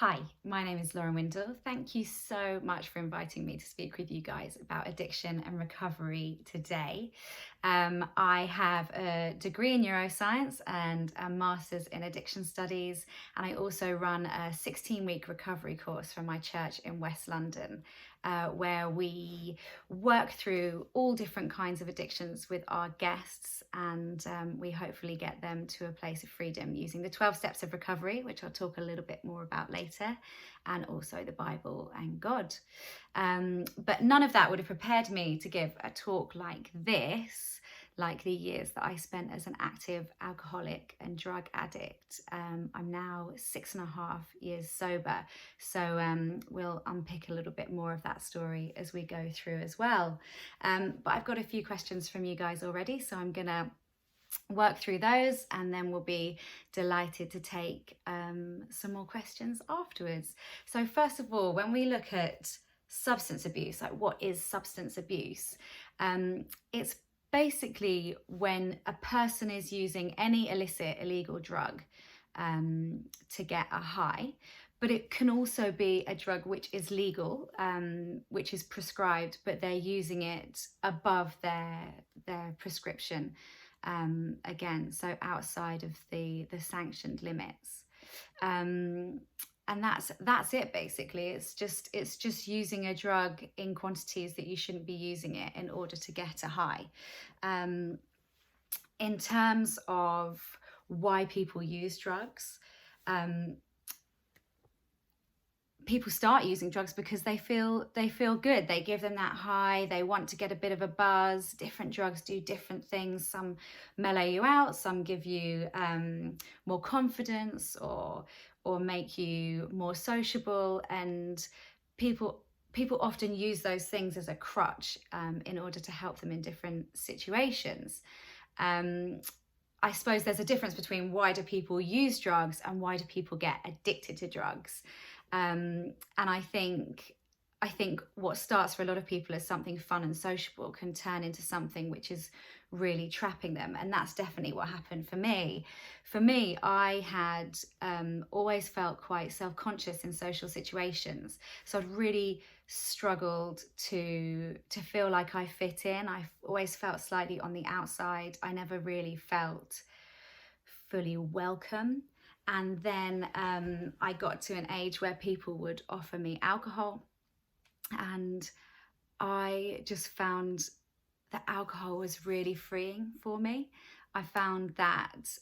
Hi, my name is Lauren Windle. Thank you so much for inviting me to speak with you guys about addiction and recovery today. I have a degree in neuroscience and a master's in addiction studies, and I also run a 16-week recovery course from my church in West London, where we work through all different kinds of addictions with our guests, and we hopefully get them to a place of freedom using the 12 steps of recovery, which I'll talk a little bit more about later, and also the Bible and God. But none of that would have prepared me to give a talk like this, like the years that I spent as an active alcoholic and drug addict. I'm now 6.5 years sober, so we'll unpick a little bit more of that story as we go through as well. But I've got a few questions from you guys already, so I'm gonna work through those, and then we'll be delighted to take some more questions afterwards. So first of all, when we look at substance abuse, like what is substance abuse? It's basically when a person is using any illicit, illegal drug to get a high, but it can also be a drug which is legal, which is prescribed, but they're using it above their prescription. Again, so outside of the sanctioned limits, and that's it basically. It's just using a drug in quantities that you shouldn't be using it in order to get a high. In terms of why people use drugs, people start using drugs because they feel good. They give them that high. They want to get a bit of a buzz. Different drugs do different things. Some mellow you out. Some give you more confidence or make you more sociable. And people often use those things as a crutch in order to help them in different situations. I suppose there's a difference between why do people use drugs and why do people get addicted to drugs. And I think what starts for a lot of people as something fun and sociable can turn into something which is really trapping them. And that's definitely what happened for me. For me, I had always felt quite self-conscious in social situations. So I'd really struggled to feel like I fit in. I always felt slightly on the outside. I never really felt fully welcome. And then I got to an age where people would offer me alcohol, and I just found that alcohol was really freeing for me. I found that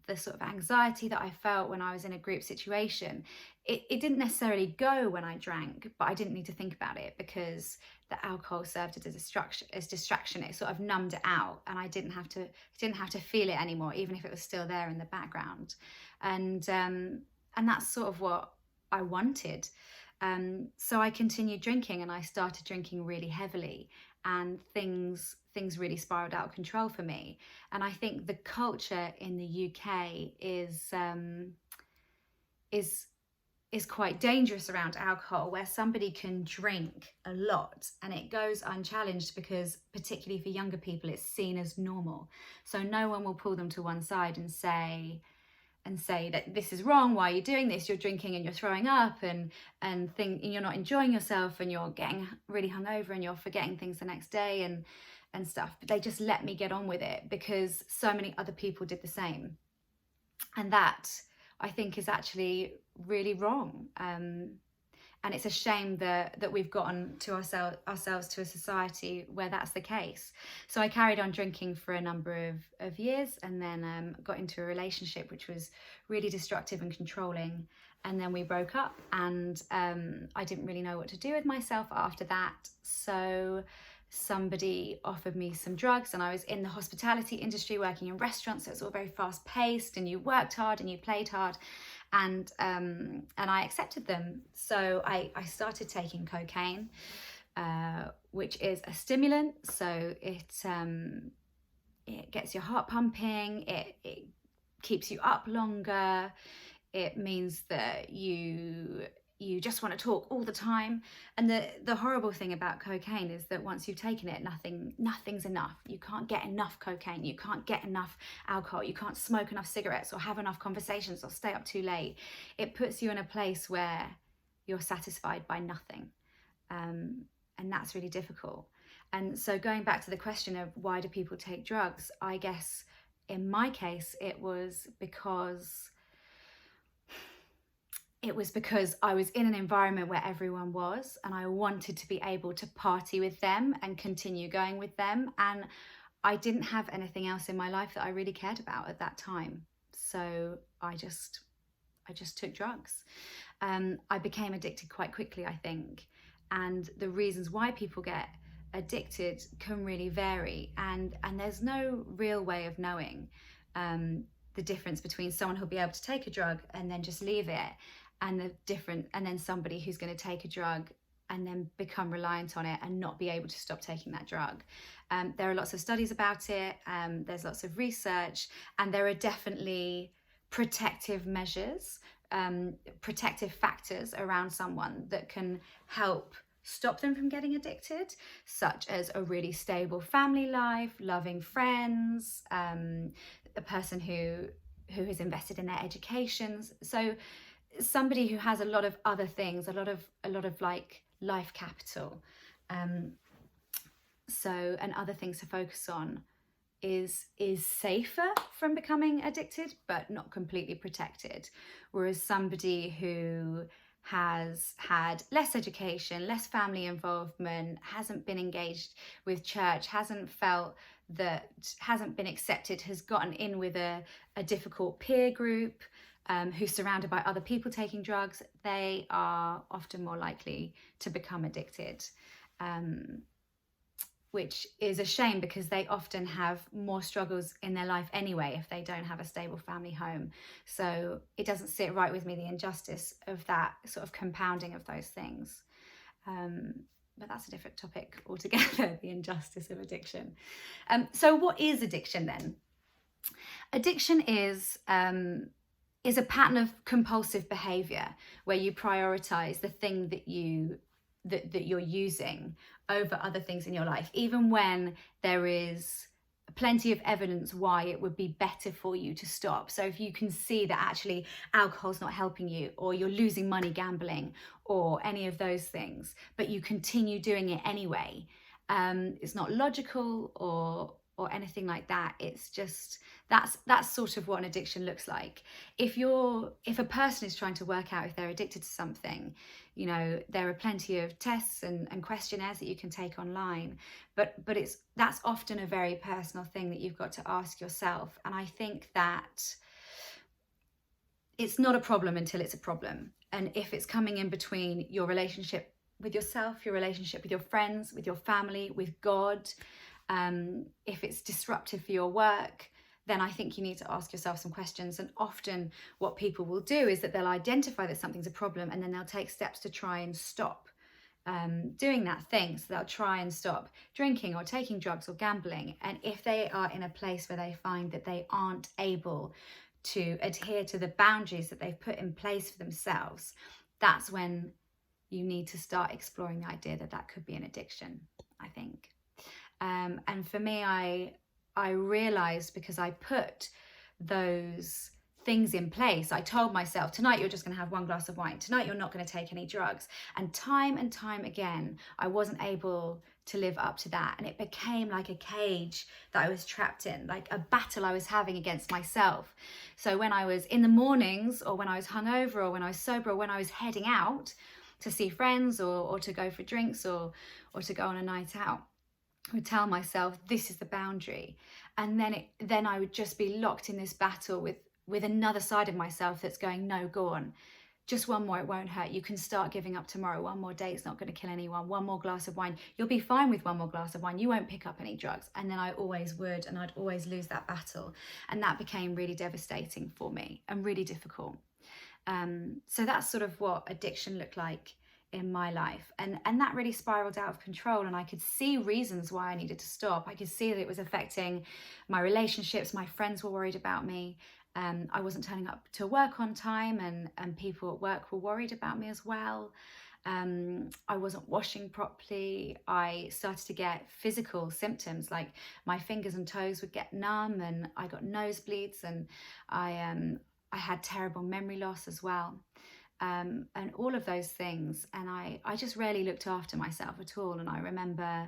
the sort of anxiety that I felt when I was in a group situation, it didn't necessarily go when I drank, but I didn't need to think about it because the alcohol served as distraction. It sort of numbed it out, and I didn't have to feel it anymore, even if it was still there in the background. And that's sort of what I wanted. So I continued drinking, and I started drinking really heavily, and things really spiraled out of control for me. And I think the culture in the UK is quite dangerous around alcohol, where somebody can drink a lot and it goes unchallenged because, particularly for younger people, it's seen as normal. So no one will pull them to one side and say that this is wrong, why are you doing this, you're drinking and you're throwing up and you're not enjoying yourself and you're getting really hungover and you're forgetting things the next day and stuff. But they just let me get on with it because so many other people did the same. And that, I think, is actually really wrong. And it's a shame that we've gotten to ourselves to a society where that's the case. So I carried on drinking for a number of years, and then got into a relationship which was really destructive and controlling. And then we broke up, and I didn't really know what to do with myself after that. So somebody offered me some drugs, and I was in the hospitality industry working in restaurants, so it's all very fast paced, and you worked hard and you played hard. And I accepted them. So I started taking cocaine, which is a stimulant. So it gets your heart pumping. It keeps you up longer. It means that you you just want to talk all the time. And the horrible thing about cocaine is that once you've taken it, nothing's enough. You can't get enough cocaine, you can't get enough alcohol, you can't smoke enough cigarettes or have enough conversations or stay up too late. It puts you in a place where you're satisfied by nothing, and that's really difficult. And so going back to the question of why do people take drugs, I guess in my case it was because I was in an environment where everyone was, and I wanted to be able to party with them and continue going with them. And I didn't have anything else in my life that I really cared about at that time. So I just took drugs. I became addicted quite quickly, I think. And the reasons why people get addicted can really vary. And there's no real way of knowing the difference between someone who'll be able to take a drug and then just leave it, and then somebody who's going to take a drug and then become reliant on it and not be able to stop taking that drug. There are lots of studies about it, there's lots of research, and there are definitely protective measures, protective factors around someone that can help stop them from getting addicted, such as a really stable family life, loving friends, a person who has invested in their educations. So somebody who has a lot of other things, a lot of like life capital, and other things to focus on, is safer from becoming addicted, but not completely protected. Whereas somebody who has had less education, less family involvement, hasn't been engaged with church, hasn't been accepted, has gotten in with a difficult peer group, who's surrounded by other people taking drugs, they are often more likely to become addicted, which is a shame because they often have more struggles in their life anyway if they don't have a stable family home. So it doesn't sit right with me, the injustice of that sort of compounding of those things. But that's a different topic altogether, the injustice of addiction. So what is addiction then? Addiction is a pattern of compulsive behavior where you prioritize the thing that you're using over other things in your life, even when there is plenty of evidence why it would be better for you to stop. So if you can see that actually alcohol's not helping you, or you're losing money gambling, or any of those things, but you continue doing it anyway, it's not logical or anything like that. It's just that's sort of what an addiction looks like. If a person is trying to work out if they're addicted to something, there are plenty of tests and questionnaires that you can take online, but that's often a very personal thing that you've got to ask yourself. And I think that it's not a problem until it's a problem. And if it's coming in between your relationship with yourself, your relationship with your friends, with your family, with God, if it's disruptive for your work, then I think you need to ask yourself some questions. And often what people will do is that they'll identify that something's a problem, and then they'll take steps to try and stop doing that thing. So they'll try and stop drinking or taking drugs or gambling. And if they are in a place where they find that they aren't able to adhere to the boundaries that they've put in place for themselves, that's when you need to start exploring the idea that could be an addiction, I think. And for me, I realized, because I put those things in place, I told myself, tonight you're just going to have one glass of wine, tonight you're not going to take any drugs. And time again, I wasn't able to live up to that. And it became like a cage that I was trapped in, like a battle I was having against myself. So when I was in the mornings, or when I was hungover, or when I was sober, or when I was heading out to see friends, or to go for drinks, or to go on a night out, I would tell myself, this is the boundary. And then I would just be locked in this battle with another side of myself that's going, no, go on. Just one more, it won't hurt. You can start giving up tomorrow. One more day, it's not going to kill anyone. One more glass of wine. You'll be fine with one more glass of wine. You won't pick up any drugs. And then I always would, and I'd always lose that battle. And that became really devastating for me and really difficult. So that's sort of what addiction looked like in my life, and that really spiraled out of control. And I could see reasons why I needed to stop. I could see that it was affecting my relationships. My friends were worried about me, I wasn't turning up to work on time, and people at work were worried about me as well. I wasn't washing properly. I started to get physical symptoms, like my fingers and toes would get numb, and I got nosebleeds, and I had terrible memory loss as well. And all of those things. And I just rarely looked after myself at all. And I remember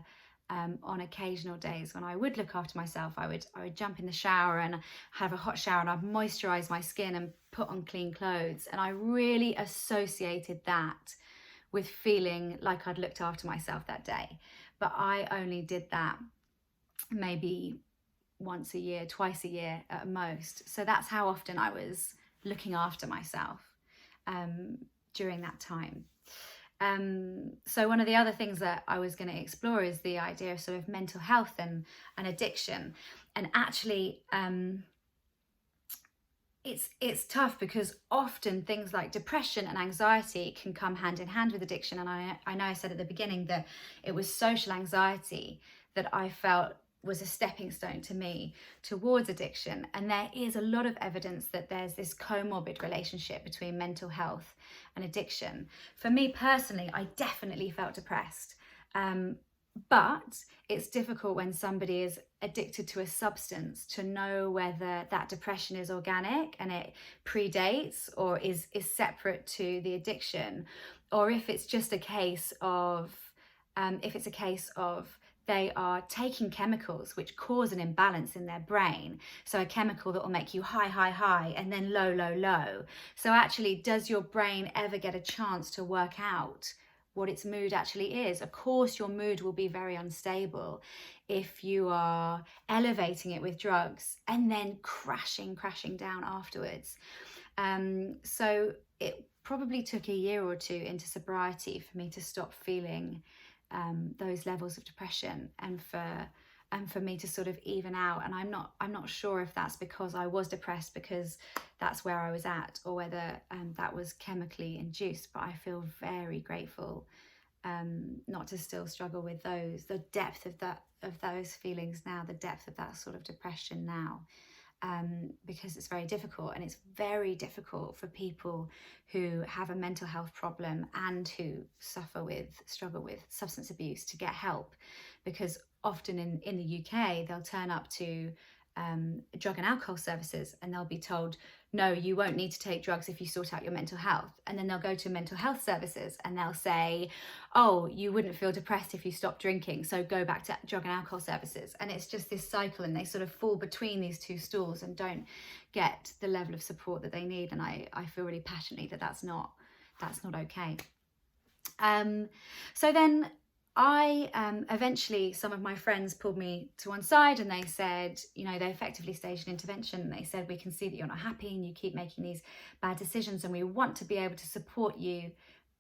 on occasional days when I would look after myself, I would jump in the shower and have a hot shower, and I'd moisturize my skin and put on clean clothes. And I really associated that with feeling like I'd looked after myself that day. But I only did that maybe once a year, twice a year at most. So that's how often I was looking after myself during that time. So one of the other things that I was going to explore is the idea of sort of mental health and addiction. And actually, it's tough because often things like depression and anxiety can come hand in hand with addiction. And I know I said at the beginning that it was social anxiety that I felt was a stepping stone to me towards addiction. And there is a lot of evidence that there's this comorbid relationship between mental health and addiction. For me personally, I definitely felt depressed. But it's difficult when somebody is addicted to a substance to know whether that depression is organic and it predates or is separate to the addiction, or if it's just a case of they are taking chemicals which cause an imbalance in their brain. So a chemical that will make you high, high, high, and then low, low, low. So actually, does your brain ever get a chance to work out what its mood actually is? Of course, your mood will be very unstable if you are elevating it with drugs and then crashing down afterwards. So it probably took a year or two into sobriety for me to stop feeling those levels of depression, and for me to sort of even out. And I'm not sure if that's because I was depressed because that's where I was at, or whether that was chemically induced. But I feel very grateful not to still struggle with the depth of those feelings now, the depth of that sort of depression now. Because it's very difficult, and it's very difficult for people who have a mental health problem and who struggle with substance abuse to get help, because often in the UK they'll turn up to drug and alcohol services and they'll be told, no, you won't need to take drugs if you sort out your mental health. And then they'll go to mental health services and they'll say, oh, you wouldn't feel depressed if you stopped drinking, so go back to drug and alcohol services. And it's just this cycle, and they sort of fall between these two stools and don't get the level of support that they need. And I feel really passionately that that's not okay. So then I eventually, some of my friends pulled me to one side and they said, they effectively staged an intervention. They said, we can see that you're not happy and you keep making these bad decisions, and we want to be able to support you,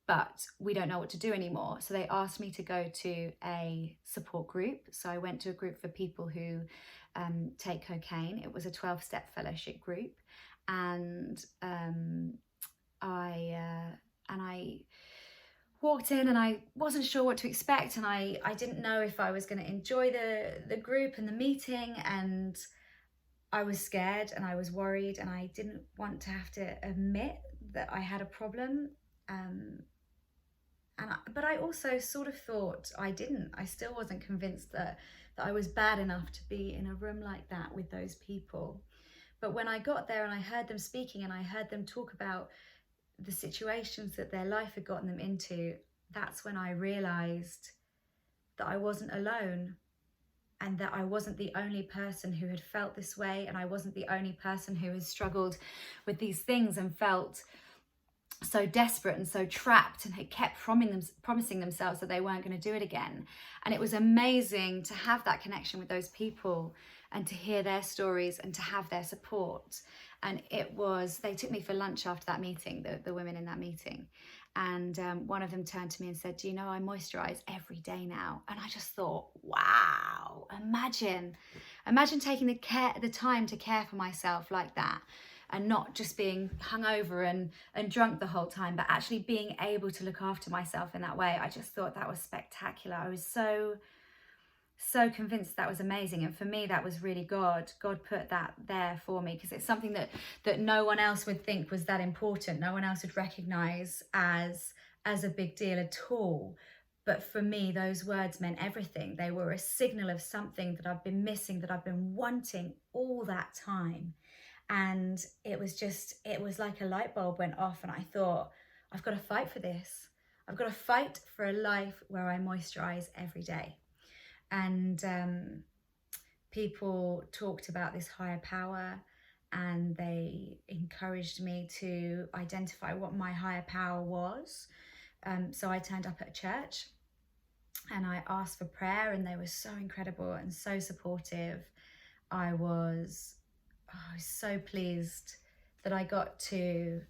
but we don't know what to do anymore. So they asked me to go to a support group. So I went to a group for people who take cocaine. It was a 12-step fellowship group. And I walked in and I wasn't sure what to expect, and I didn't know if I was going to enjoy the group and the meeting, and I was scared and I was worried, and I didn't want to have to admit that I had a problem. But I also sort of thought I still wasn't convinced that I was bad enough to be in a room like that with those people. But when I got there and I heard them speaking and I heard them talk about the situations that their life had gotten them into, that's when I realized that I wasn't alone, and that I wasn't the only person who had felt this way, and I wasn't the only person who has struggled with these things and felt so desperate and so trapped, and had kept promising themselves that they weren't going to do it again. And it was amazing to have that connection with those people and to hear their stories and to have their support. And they took me for lunch after that meeting, the women in that meeting. And one of them turned to me and said, do you know, I moisturize every day now. And I just thought, wow, imagine taking the time to care for myself like that, and not just being hungover and drunk the whole time, but actually being able to look after myself in that way. I just thought that was spectacular. I was so so convinced that was amazing. And for me, that was really God put that there for me, because it's something that no one else would think was that important. No one else would recognize as a big deal at all. But for me, those words meant everything. They were a signal of something that I've been missing, that I've been wanting all that time. And it was like a light bulb went off, and I thought, I've got to fight for this. I've got to fight for a life where I moisturize every day. And people talked about this higher power, and they encouraged me to identify what my higher power was. So I turned up at a church and I asked for prayer, and they were so incredible and so supportive. I was so pleased that I got to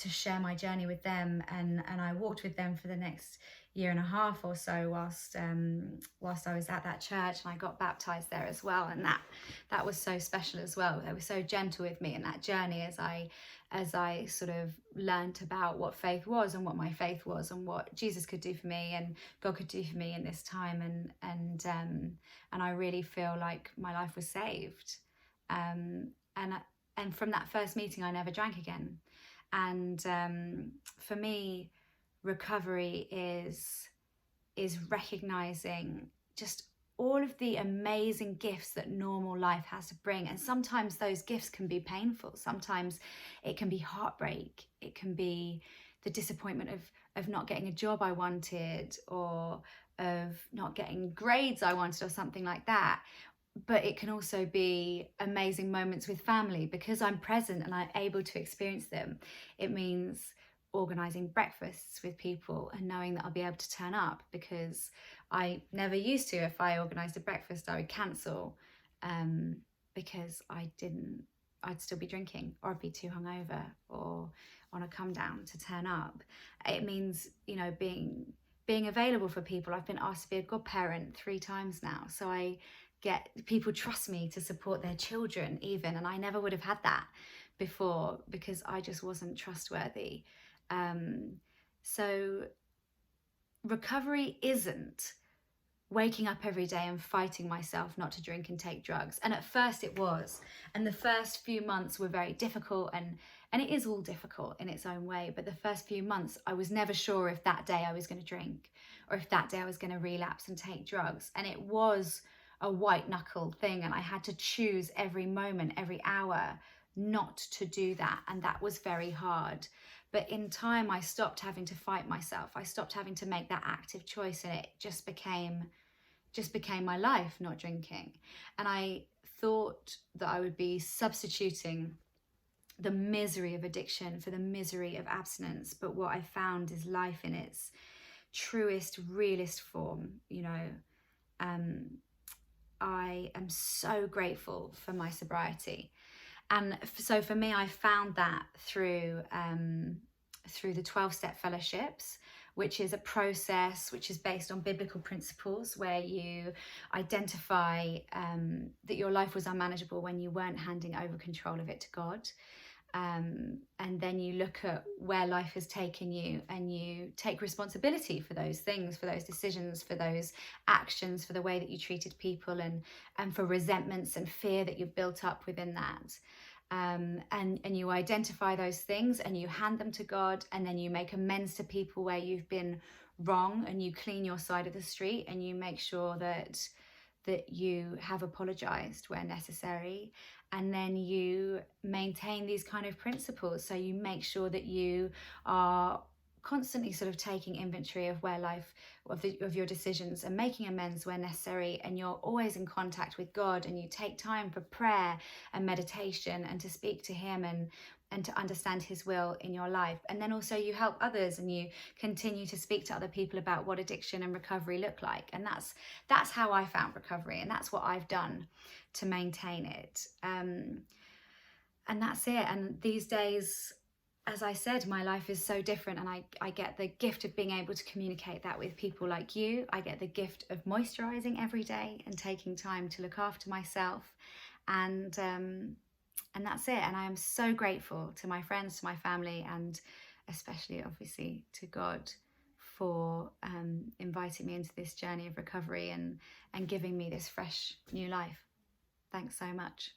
share my journey with them, and I walked with them for the next year and a half or so whilst I was at that church, and I got baptized there as well. And that was so special as well. They were so gentle with me in that journey as I sort of learned about what faith was, and what my faith was, and what Jesus could do for me and God could do for me in this time. And I really feel like my life was saved. And from that first meeting, I never drank again. And for me, recovery is recognizing just all of the amazing gifts that normal life has to bring. And sometimes those gifts can be painful. Sometimes it can be heartbreak. It can be the disappointment of not getting a job I wanted, or of not getting grades I wanted, or something like that. But it can also be amazing moments with family, because I'm present and I'm able to experience them. It means organising breakfasts with people and knowing that I'll be able to turn up, because I never used to. If I organised a breakfast, I would cancel because I'd still be drinking, or I'd be too hungover or on a come down to turn up. It means, being available for people. I've been asked to be a godparent 3 times now. So people trust me to support their children even, and I never would have had that before because I just wasn't trustworthy. So recovery isn't waking up every day and fighting myself not to drink and take drugs. And at first it was, and the first few months were very difficult, and it is all difficult in its own way. But the first few months, I was never sure if that day I was going to drink, or if that day I was going to relapse and take drugs. And it was a white knuckle thing, and I had to choose every moment, every hour not to do that. And that was very hard. But in time, I stopped having to fight myself. I stopped having to make that active choice, and it just became my life, not drinking. And I thought that I would be substituting the misery of addiction for the misery of abstinence. But what I found is life in its truest, realest form. I am so grateful for my sobriety. And so for me, I found that through the 12-step fellowships, which is a process which is based on biblical principles, where you identify that your life was unmanageable when you weren't handing over control of it to God. And then you look at where life has taken you, and you take responsibility for those things, for those decisions, for those actions, for the way that you treated people, and for resentments and fear that you've built up within that. And you identify those things, and you hand them to God, and then you make amends to people where you've been wrong, and you clean your side of the street, and you make sure that you have apologized where necessary. And then you maintain these kind of principles. So you make sure that you are constantly sort of taking inventory of where life, of your decisions, and making amends where necessary. And you're always in contact with God, and you take time for prayer and meditation, and to speak to him and to understand his will in your life. And then also you help others, and you continue to speak to other people about what addiction and recovery look like. And that's how I found recovery, and that's what I've done to maintain it. And that's it. And these days, as I said, my life is so different, and I get the gift of being able to communicate that with people like you. I get the gift of moisturizing every day and taking time to look after myself. And that's it. And I am so grateful to my friends, to my family, and especially obviously to God for inviting me into this journey of recovery and giving me this fresh new life. Thanks so much.